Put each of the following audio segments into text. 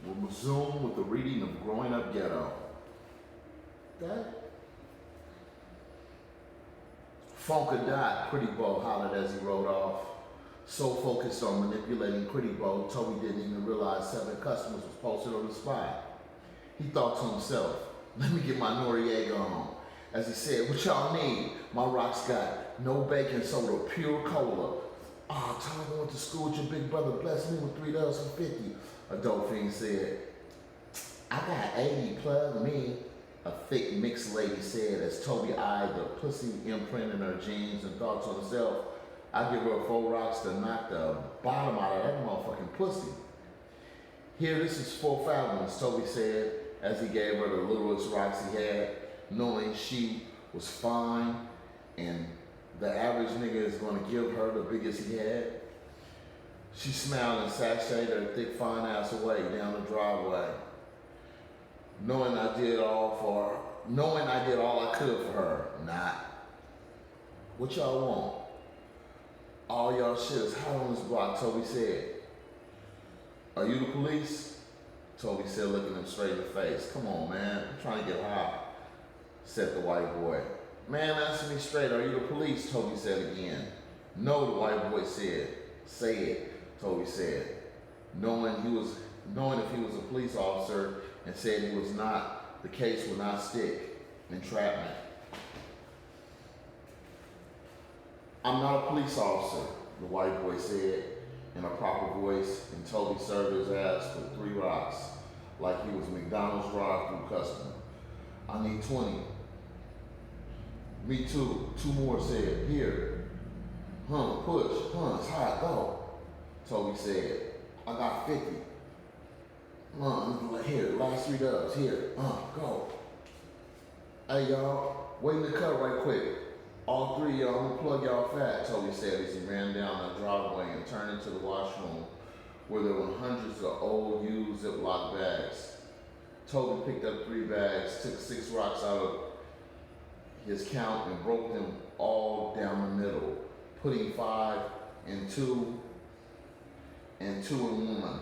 We'll resume with the reading of Growing Up Ghetto. That Funk or Die, Pretty Bo hollered as he rode off. So focused on manipulating Pretty Bo, Toby didn't even realize 7 customers was posted on the spot. He thought to himself, let me get my Noriega on. As he said, what y'all need? My rocks got no baking soda, pure cola. Oh, time I went to school with your big brother, bless me with $3.50. A dope fiend said, I got 80, plug me. A thick mixed lady said as Toby eyed the pussy imprint in her jeans and thought to himself, I'd give her 4 rocks to knock the bottom out of that motherfucking pussy. Here, this is 4 fat ones, Toby said as he gave her the littlest rocks he had, knowing she was fine and the average nigga is going to give her the biggest he had. She smiled and sashayed her thick fine ass away down the driveway. Knowing I did all I could for her. Nah. What y'all want? All y'all shit is hot on this block, Toby said. Are you the police? Toby said, looking him straight in the face. Come on, man. I'm trying to get high, said the white boy. Man, answer me straight. Are you the police? Toby said again. No, the white boy said. Say it, Toby said. Knowing if he was a police officer and said he was not, the case would not stick. Entrapment. I'm not a police officer, the white boy said in a proper voice, and Toby served his ass with 3 rocks, like he was McDonald's drive-through customer. I need 20. Me too. 2 more said, here. Push. It's hot, go. Toby said, I got 50. Here, last 3 dubs, here, go. Hey y'all, wait in the cut right quick. All 3 of y'all, I'm gonna plug y'all fat, Toby said as he ran down the driveway and turned into the washroom where there were hundreds of old used Ziploc bags. Toby picked up 3 bags, took 6 rocks out of his count and broke them all down the middle, putting 5 in 2 and 2 in 1.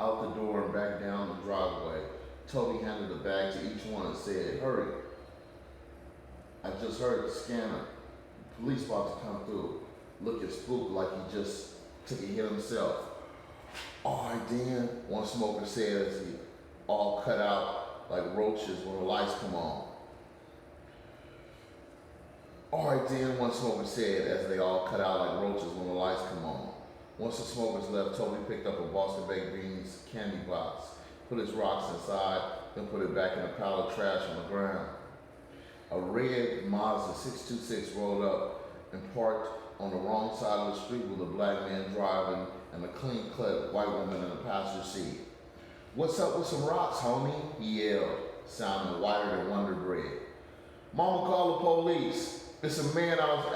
Out the door and back down the driveway, Toby handed the bag to each one and said, hurry. I just heard the scanner. The police about to come through. Looking spooked like he just took a hit himself. All right then, one smoker said as he all cut out like roaches when the lights come on. All right then, one smoker said as they all cut out like roaches when the lights come on. Once the smokers left, Toby picked up a Boston Baked Beans candy box, put his rocks inside, then put it back in a pile of trash on the ground. A red Mazda 626 rolled up and parked on the wrong side of the street with a black man driving and a clean-cut white woman in the passenger seat. What's up with some rocks, homie? He yelled, sounding whiter than Wonder Bread. Mama call the police. It's a man out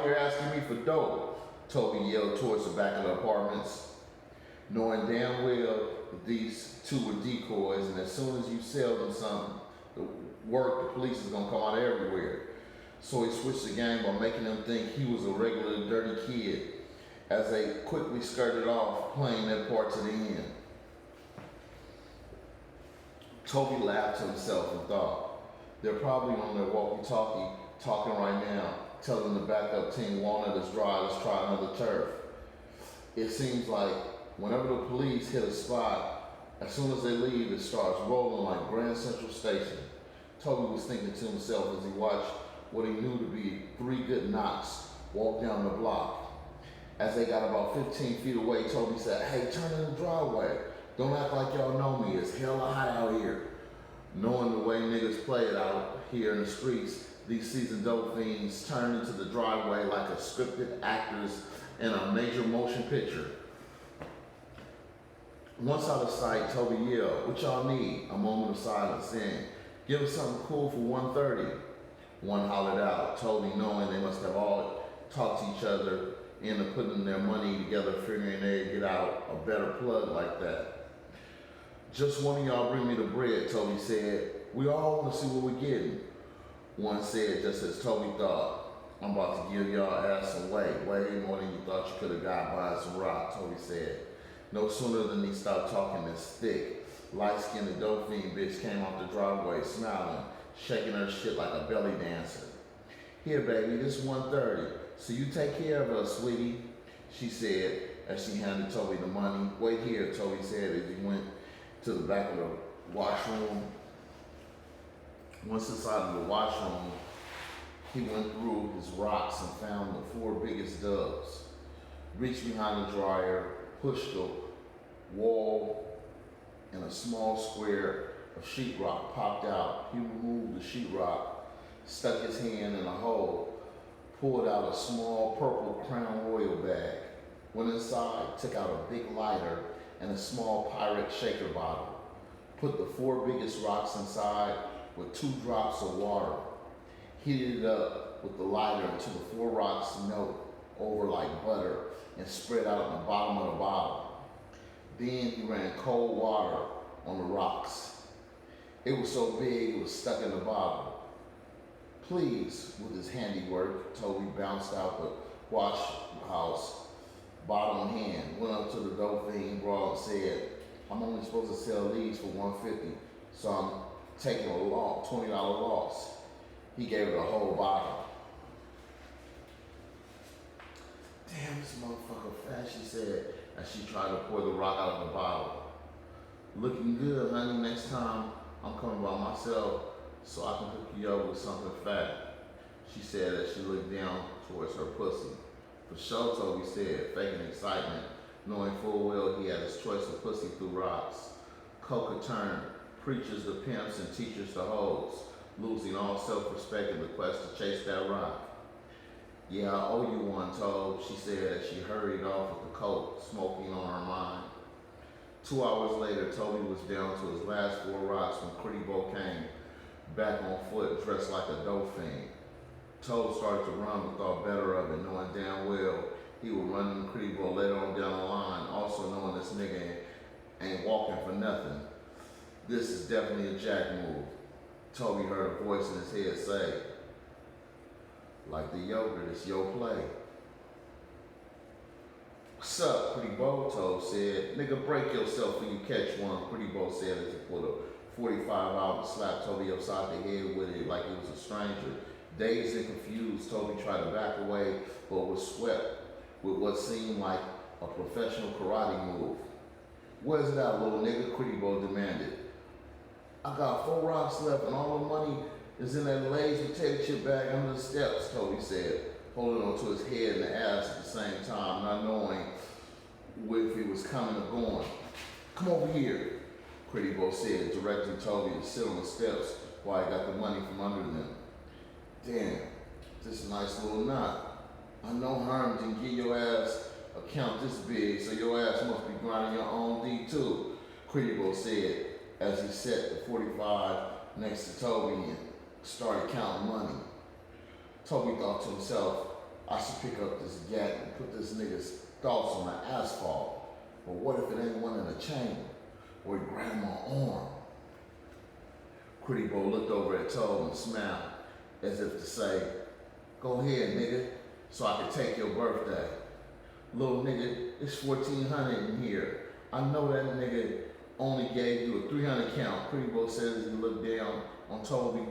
here asking me for dope, Toby yelled towards the back of the apartments, knowing damn well that these 2 were decoys, and as soon as you sell them something, the police is gonna come out everywhere. So he switched the game by making them think he was a regular dirty kid as they quickly skirted off, playing their part to the end. Toby laughed to himself and thought, they're probably on their walkie-talkie talking right now, telling the backup team Walnut is dry, let's try another turf. It seems like whenever the police hit a spot, as soon as they leave, it starts rolling like Grand Central Station. Toby was thinking to himself as he watched what he knew to be 3 good knocks walk down the block. As they got about 15 feet away, Toby said, hey, turn in the driveway. Don't act like y'all know me, it's hella hot out here. Knowing the way niggas play it out here in the streets, these seasoned dope fiends turned into the driveway like a scripted actors in a major motion picture. Once out of sight, Toby yelled, what y'all need? A moment of silence, then, give us something cool for 1:30. One hollered out, Toby knowing they must have all talked to each other into putting their money together, figuring they'd get out a better plug like that. Just one of y'all bring me the bread, Toby said. We all want to see what we're getting. One said, just as Toby thought, I'm about to give y'all ass some way more than you thought you could have got buying some rock, Toby said. No sooner than he stopped talking, this thick, light-skinned dope fiend bitch came off the driveway smiling, shaking her shit like a belly dancer. Here, baby, this 130. So you take care of us, sweetie, she said as she handed Toby the money. Wait here, Toby said as he went to the back of the washroom. Once inside of the washroom, he went through his rocks and found the 4 biggest dubs. Reached behind the dryer, pushed the wall, and a small square of sheetrock popped out. He removed the sheetrock, stuck his hand in a hole, pulled out a small purple Crown Royal bag, went inside, took out a big lighter and a small Pirate shaker bottle, put the 4 biggest rocks inside with 2 drops of water, heated it up with the lighter until the 4 rocks melt over like butter and spread out in the bottom of the bottle. Then he ran cold water on the rocks. It was so big it was stuck in the bottle. Pleased with his handiwork, Toby bounced out the wash house, bottle in hand, went up to the dope fiend bra and said, I'm only supposed to sell these for $150, so I'm taking a $20 loss. He gave her the whole bottle. Damn, this motherfucker fat, she said as she tried to pour the rock out of the bottle. Looking good, honey. Next time I'm coming by myself so I can hook you up with something fat, she said as she looked down towards her pussy. For sure, Toby said, faking excitement, knowing full well he had his choice of pussy through rocks. Coca turned preachers to pimps and teachers to hoes, losing all self-respect in the quest to chase that rock. Yeah, I owe you one, Tobe, she said as she hurried off with the coke smoking on her mind. 2 hours later, Toby was down to his last 4 rocks when Pretty Bo came back on foot, dressed like a dope fiend. Tobe started to run but thought better of it, knowing damn well he would run into Pretty Bo later on down the line, also knowing this nigga ain't walking for nothing. This is definitely a jack move. Toby heard a voice in his head say, like the yogurt, it's your play. What's up, Pretty Bo? Tobe said. Nigga, break yourself when you catch one, Pretty Bo said as he pulled a 45 out and slapped Toby upside the head with it like he was a stranger. Dazed and confused, Toby tried to back away, but was swept with what seemed like a professional karate move. Where's that, little nigga? Pretty Bo demanded. I got 4 rocks left and all the money is in that Lay's potato chip bag under the steps, Toby said, holding onto his head and ass at the same time, not knowing if he was coming or going. Come over here, Pretty Bo said, directing Toby to sit on the steps while he got the money from under them. Damn, this is a nice little knot. I know Herm didn't give your ass a count this big, so your ass must be grinding your own D too, Pretty Bo said as he set the 45 next to Toby and started counting money. Toby thought to himself, I should pick up this gat and put this nigga's thoughts on the asphalt. But what if it ain't one in the chamber? Or he grabbed my arm? Pretty Bo looked over at Toby and smiled as if to say, go ahead, nigga, so I can take your birthday. Little nigga, it's 1400 in here. I know that nigga only gave you a 300 count, Pretty Bo said as he looked down on Toby,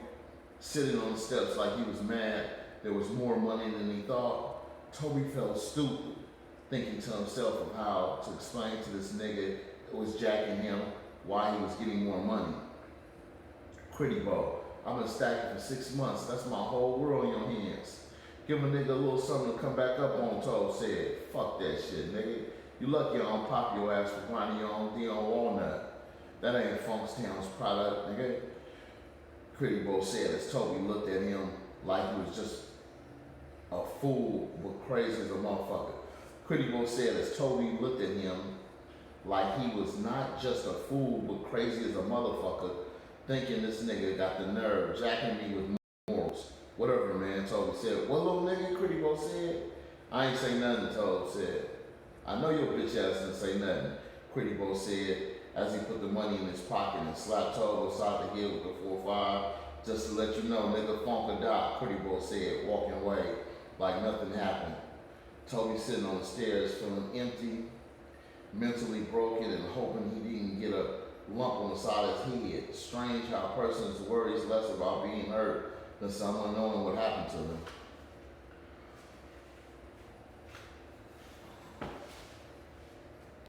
sitting on the steps like he was mad there was more money than he thought. Toby felt stupid, thinking to himself of how to explain to this nigga that was jacking him why he was getting more money. Pretty Bo, I've been stacking for 6 months. That's my whole world in your hands. Give a nigga a little something to come back up on, Tobe said. Fuck that shit, nigga. You lucky I don't pop your ass for grinding your own D on Walnut. That ain't Funkstown's product, nigga. Pretty Bo said as Toby looked at him like he was just a fool but crazy as a motherfucker. Pretty Bo said as Toby looked at him like he was not just a fool but crazy as a motherfucker, thinking this nigga got the nerve jacking me with morals. Whatever, man, Toby said. What little nigga? Pretty Bo said. I ain't say nothing, Toby said. I know your bitch ass didn't say nothing, Pretty Bo said as he put the money in his pocket and slapped Toby upside the head with the 4-5. Just to let you know, nigga, funk or die, Pretty Bo said, walking away like nothing happened. Toby sitting on the stairs feeling empty, mentally broken and hoping he didn't get a lump on the side of his head. Strange how a person's worries less about being hurt than someone knowing what happened to them.